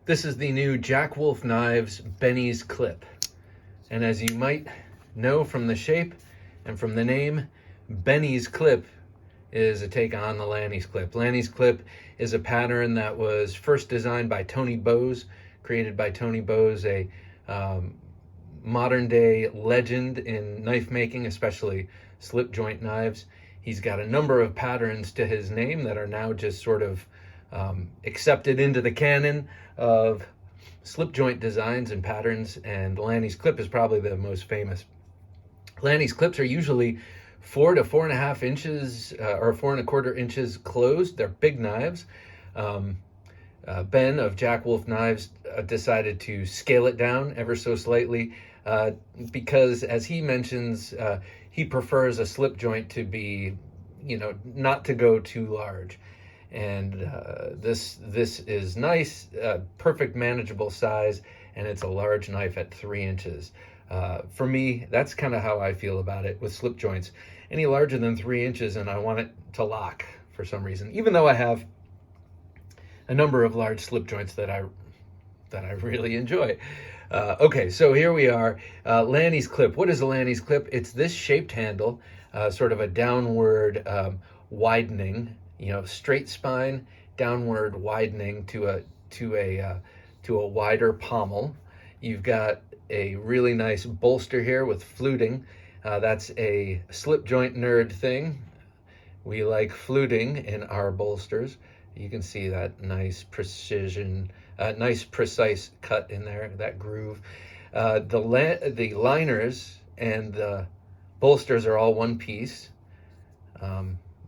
This is the new Jack Wolf Knives Benny's Clip. And as you might know from the shape and from the name, Benny's Clip is a take on the Lanny's Clip. Lanny's Clip is a pattern that was first designed by Tony Bose, created by Tony Bose, a modern day legend in knife making, especially slip joint knives. He's got a number of patterns to his name that are now just sort of accepted into the canon of slip joint designs and patterns, and Lanny's Clip is probably the most famous. Lanny's Clips are usually 4 to 4.5 inches or 4.25 inches closed. They're big knives. Ben of Jack Wolf Knives decided to scale it down ever so slightly because, as he mentions, he prefers a slip joint to be, not to go too large. And this is nice, perfect manageable size, and it's a large knife at 3 inches. For me, that's kind of how I feel about it with slip joints. Any larger than 3 inches and I want it to lock for some reason, even though I have a number of large slip joints that I really enjoy. Okay, so here we are. Lanny's Clip. What is a Lanny's Clip? It's this shaped handle, sort of a downward widening, straight spine, downward widening to a wider pommel. You've got a really nice bolster here with fluting. That's a slip joint nerd thing. We like fluting in our bolsters. You can see that nice precision, nice precise cut in there, that groove. The liners and the bolsters are all one piece,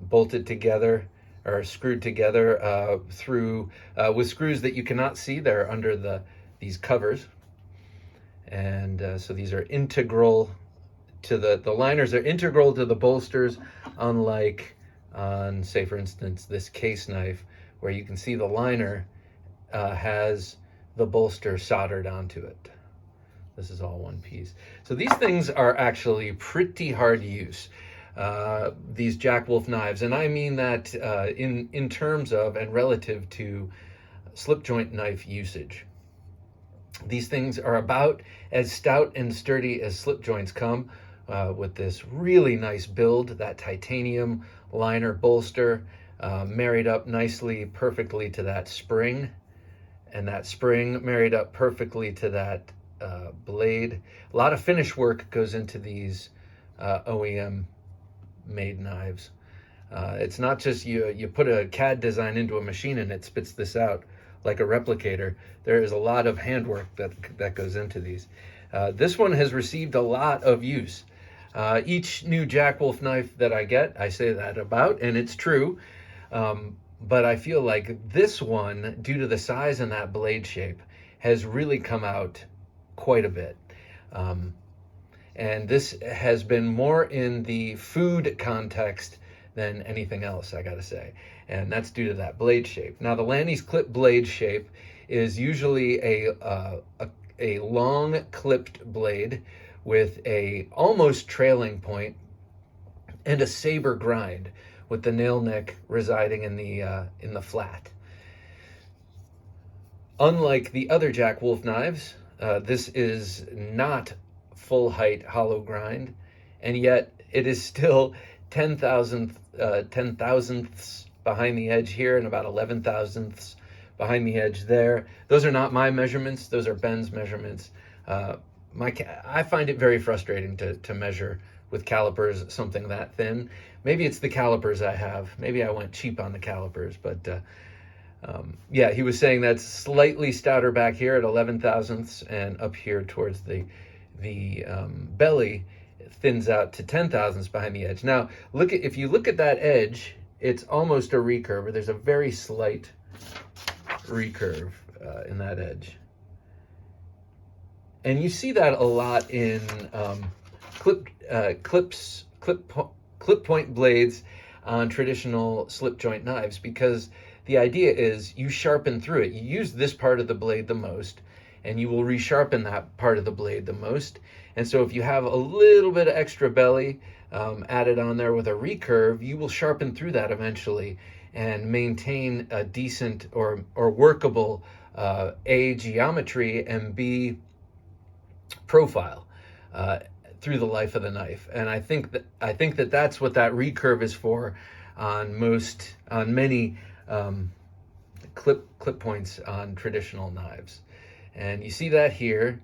bolted together or screwed together through with screws that you cannot see. They're under these covers, and so these are integral to the liners are integral to the bolsters, unlike on, say, for instance, this case knife, where you can see the liner has the bolster soldered onto it. This is all one piece. So these things are actually pretty hard to use, these Jack Wolf knives. And I mean that in terms of and relative to slip joint knife usage. These things are about as stout and sturdy as slip joints come, with this really nice build, that titanium liner bolster, married up nicely, perfectly to that spring, and that spring married up perfectly to that blade. A lot of finish work goes into these OEM made knives. It's not just you put a CAD design into a machine and it spits this out like a replicator. There is a lot of handwork that goes into these. This one has received a lot of use. Each new Jack Wolf knife that I get, I say that about, and it's true. But I feel like this one, due to the size and that blade shape, has really come out quite a bit. And this has been more in the food context than anything else, I gotta say. And that's due to that blade shape. Now, the Lanny's Clip blade shape is usually a long clipped blade with a almost trailing point and a saber grind, with the nail neck residing in the flat. Unlike the other Jack Wolf knives, this is not full height hollow grind, and yet it is still 10 thousandths behind the edge here and about 11 thousandths behind the edge there. Those are not my measurements, those are Ben's measurements. I find it very frustrating to measure with calipers something that thin. Maybe it's the calipers I have. Maybe I went cheap on the calipers, but yeah, he was saying that's slightly stouter back here at 11 thousandths, and up here towards the belly, it thins out to 10 thousandths behind the edge. Now, if you look at that edge, it's almost a recurve. There's a very slight recurve in that edge. And you see that a lot in clip point blades on traditional slip joint knives, because the idea is you sharpen through it. You use this part of the blade the most, and you will resharpen that part of the blade the most. And so if you have a little bit of extra belly added on there with a recurve, you will sharpen through that eventually and maintain a decent or workable A, geometry, and B, profile through the life of the knife. And I think that that's what that recurve is for on many clip points on traditional knives. And you see that here,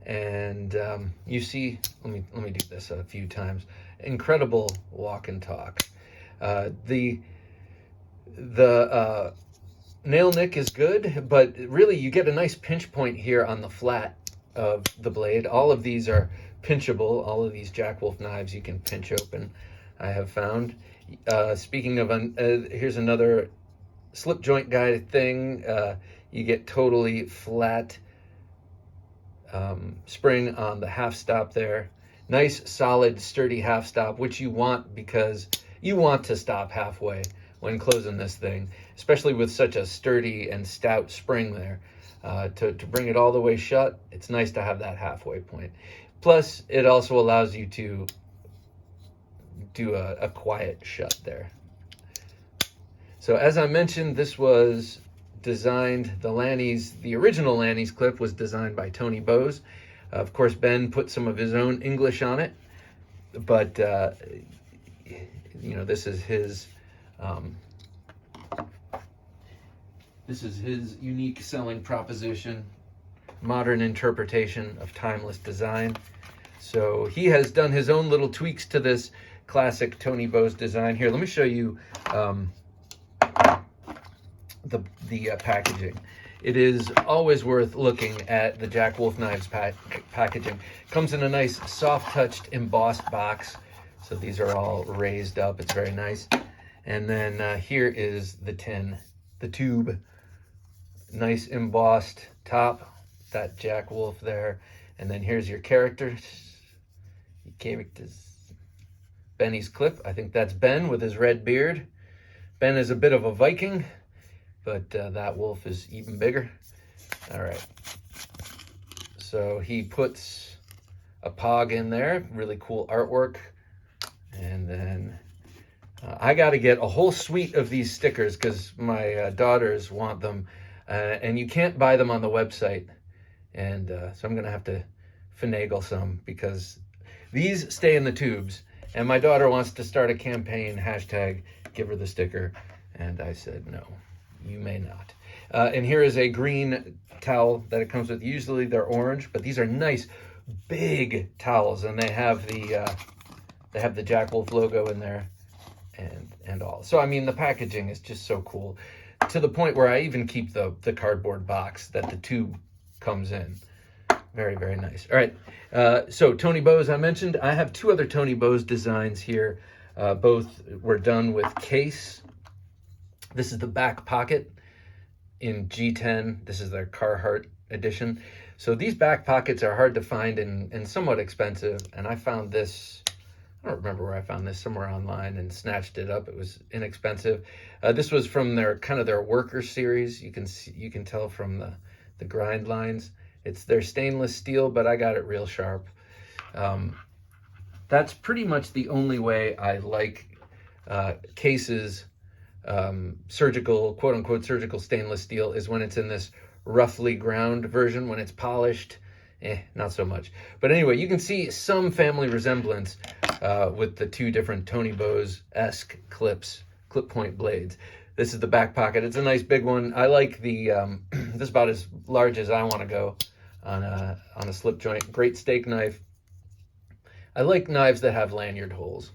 and you see, let me do this a few times. Incredible walk and talk. The nail nick is good, but really you get a nice pinch point here on the flat of the blade. All of these are pinchable. All of these Jack Wolf knives you can pinch open, I have found. Speaking of, here's another slip joint guide thing. You get totally flat spring on the half stop there. Nice, solid, sturdy half stop, which you want because you want to stop halfway when closing this thing, especially with such a sturdy and stout spring there. To bring it all the way shut, it's nice to have that halfway point. Plus, it also allows you to do a quiet shut there. So as I mentioned, this was designed, the original Lanny's clip was designed by Tony Bowes. Of course, Ben put some of his own English on it, but you know, this is his unique selling proposition, modern interpretation of timeless design. So he has done his own little tweaks to this classic Tony Bowes design. Here, let me show you the packaging. It is always worth looking at the Jack Wolf Knives packaging. Comes in a nice soft-touched embossed box. So these are all raised up. It's very nice. And then here is the tin, the tube. Nice embossed top, that Jack Wolf there. And then here's your characters. Benny's clip. I think that's Ben with his red beard. Ben is a bit of a Viking, but that wolf is even bigger. All right. So he puts a pog in there, really cool artwork. And then I got to get a whole suite of these stickers because my daughters want them. And you can't buy them on the website. And so I'm going to have to finagle some because these stay in the tubes. And my daughter wants to start a campaign, hashtag give her the sticker. And I said, no, you may not. And here is a green towel that it comes with. Usually they're orange, but these are nice big towels. And they have the Jack Wolf logo in there and all. So, I mean, the packaging is just so cool, to the point where I even keep the cardboard box that the tube comes in. Very, very nice. All right, so Tony Bowes, I mentioned. I have two other Tony Bowes designs here. Both were done with case. This is the back pocket in G10. This is their Carhartt edition. So these back pockets are hard to find and somewhat expensive. And I found this, I don't remember where I found this, somewhere online, and snatched it up. It was inexpensive. This was from their worker series. You can tell from the grind lines. It's their stainless steel, but I got it real sharp. That's pretty much the only way I like cases, surgical, quote unquote, surgical stainless steel, is when it's in this roughly ground version. When it's polished, not so much. But anyway, you can see some family resemblance with the two different Tony Bowes-esque clip point blades. This is the back pocket. It's a nice big one. I like the, this is about as large as I want to go on a slip joint. Great steak knife. I like knives that have lanyard holes,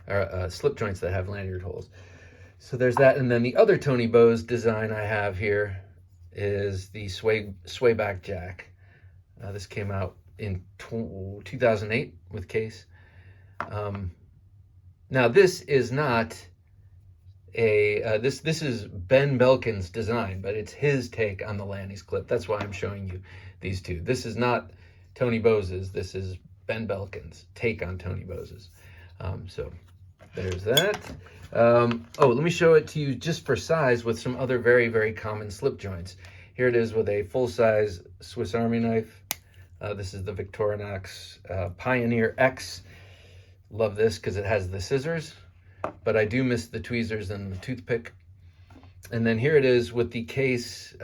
or slip joints that have lanyard holes. So there's that. And then the other Tony Bowes design I have here is the swayback jack. This came out in 2008 with case. Now this is not this is Ben Belkin's design, but it's his take on the Lanny's clip. That's why I'm showing you these two. This is not Tony Bowes's. This is Ben Belkin's take on Tony Bowes's. So there's that. Oh, let me show it to you just for size with some other very, very common slip joints. Here it is with a full-size Swiss Army knife. This is the Victorinox Pioneer X. Love this because it has the scissors, but I do miss the tweezers and the toothpick. And then here it is with the case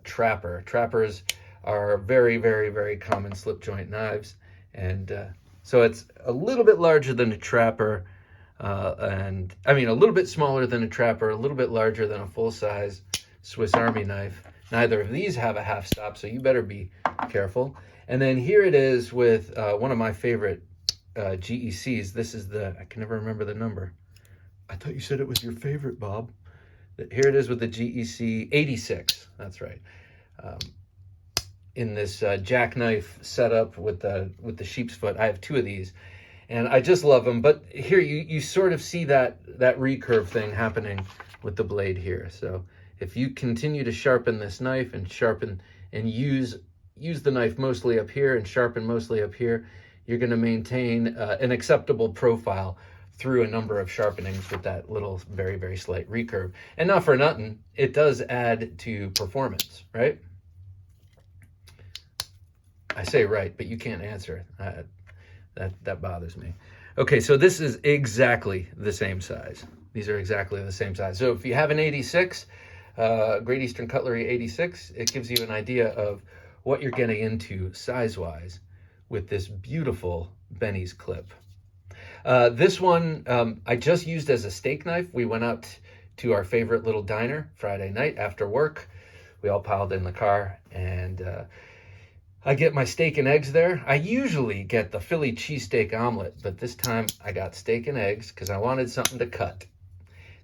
trapper. Trappers are very, very, very common slip joint knives. And so it's a little bit larger than a trapper. And I mean, a little bit smaller than a trapper, a little bit larger than a full-size Swiss Army knife. Neither of these have a half stop, so you better be careful. And then here it is with one of my favorite GECs. This is I can never remember the number. I thought you said it was your favorite, Bob. Here it is with the GEC 86. That's right. In this jackknife setup with the sheep's foot. I have two of these, and I just love them. But here you sort of see that recurve thing happening with the blade here. So if you continue to sharpen this knife and use the knife mostly up here and sharpen mostly up here, you're going to maintain an acceptable profile through a number of sharpenings with that little very, very slight recurve. And not for nothing, it does add to performance, right? I say right, but you can't answer. That bothers me. Okay, so this is exactly the same size. These are exactly the same size. So if you have an 86, Great Eastern Cutlery 86, it gives you an idea of what you're getting into size-wise with this beautiful Benny's clip. This one I just used as a steak knife. We went out to our favorite little diner Friday night after work. We all piled in the car, and I get my steak and eggs there. I usually get the Philly cheesesteak omelet, but this time I got steak and eggs because I wanted something to cut.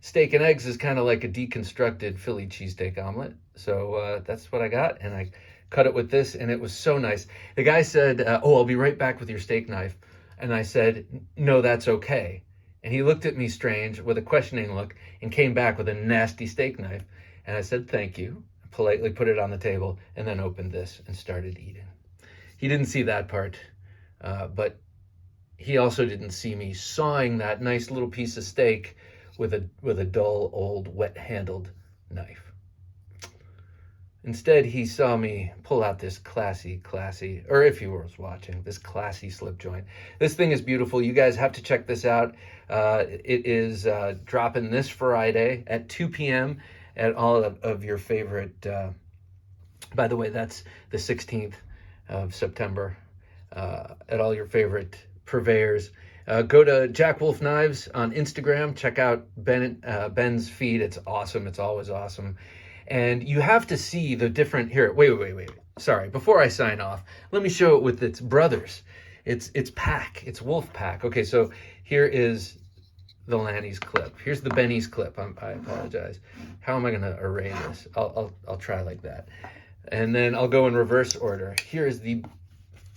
Steak and eggs is kind of like a deconstructed Philly cheesesteak omelet. So that's what I got, and I cut it with this, and it was so nice. The guy said, oh, I'll be right back with your steak knife. And I said, no, that's okay. And he looked at me strange with a questioning look and came back with a nasty steak knife. And I said, thank you, politely put it on the table, and then opened this and started eating. He didn't see that part, but he also didn't see me sawing that nice little piece of steak with a dull, old, wet-handled knife. Instead, he saw me pull out this classy, or if he was watching, this classy slip joint. This thing is beautiful. You guys have to check this out. It is dropping this Friday at 2 p.m. at all of your favorite, by the way, that's the 16th of September, at all your favorite purveyors. Go to Jack Wolf Knives on Instagram. Check out Ben's feed. It's awesome. It's always awesome. And you have to see the different, here, wait. Sorry, before I sign off, let me show it with its brothers. It's pack, it's wolf pack. Okay, so here is the Lanny's clip. Here's the Benny's clip. I apologize. How am I gonna array this? I'll try like that. And then I'll go in reverse order. Here is the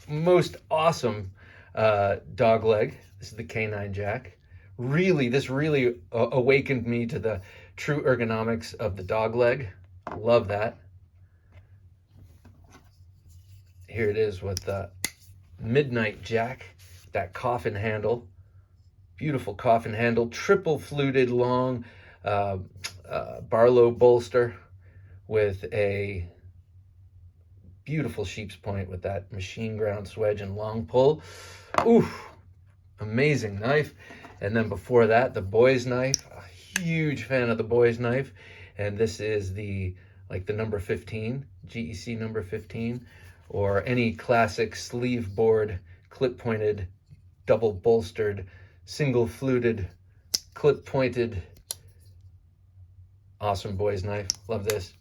most awesome dog leg. This is the K9 Jack. This really awakened me to the true ergonomics of the dog leg. Love that. Here it is with the Midnight Jack, that coffin handle. Beautiful coffin handle, triple fluted long Barlow bolster with a beautiful sheep's point with that machine ground swedge and long pull. Ooh, amazing knife. And then before that, the boy's knife. A huge fan of the boy's knife. And this is the number 15, GEC number 15, or any classic sleeve board, clip pointed, double bolstered, single fluted, clip pointed, awesome boy's knife. Love this.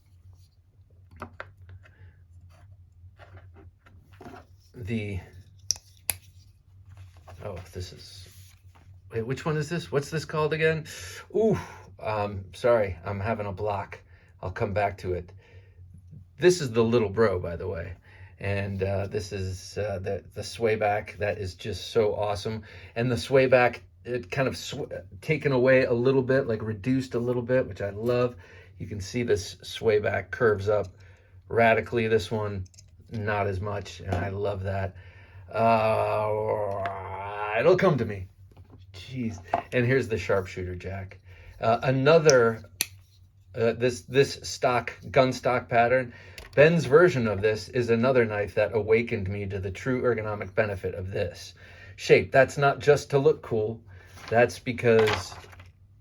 This is, wait, which one is this? What's this called again? Ooh, sorry, I'm having a block. I'll come back to it. This is the Little Bro, by the way. And this is the sway back. That is just so awesome. And the sway back, it kind of taken away a little bit, like reduced a little bit, which I love. You can see this sway back curves up radically. This one, not as much, and I love that. It'll come to me. Jeez. And here's the sharpshooter jack. Another, this stock, gun stock pattern. Ben's version of this is another knife that awakened me to the true ergonomic benefit of this shape. That's not just to look cool. That's because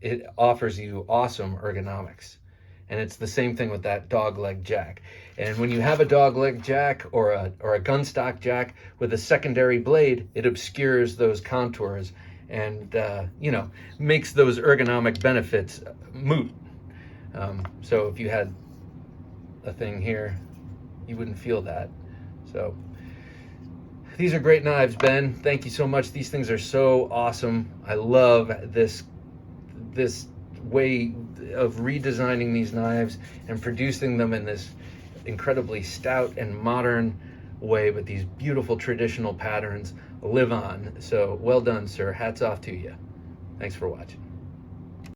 it offers you awesome ergonomics. And it's the same thing with that dogleg jack. And when you have a dogleg jack or a gunstock jack with a secondary blade, it obscures those contours and makes those ergonomic benefits moot. So if you had a thing here, you wouldn't feel that. So these are great knives, Ben. Thank you so much. These things are so awesome. I love this way of redesigning these knives and producing them in this incredibly stout and modern way with these beautiful traditional patterns. Live on. So well done, sir. Hats off to you. Thanks for watching.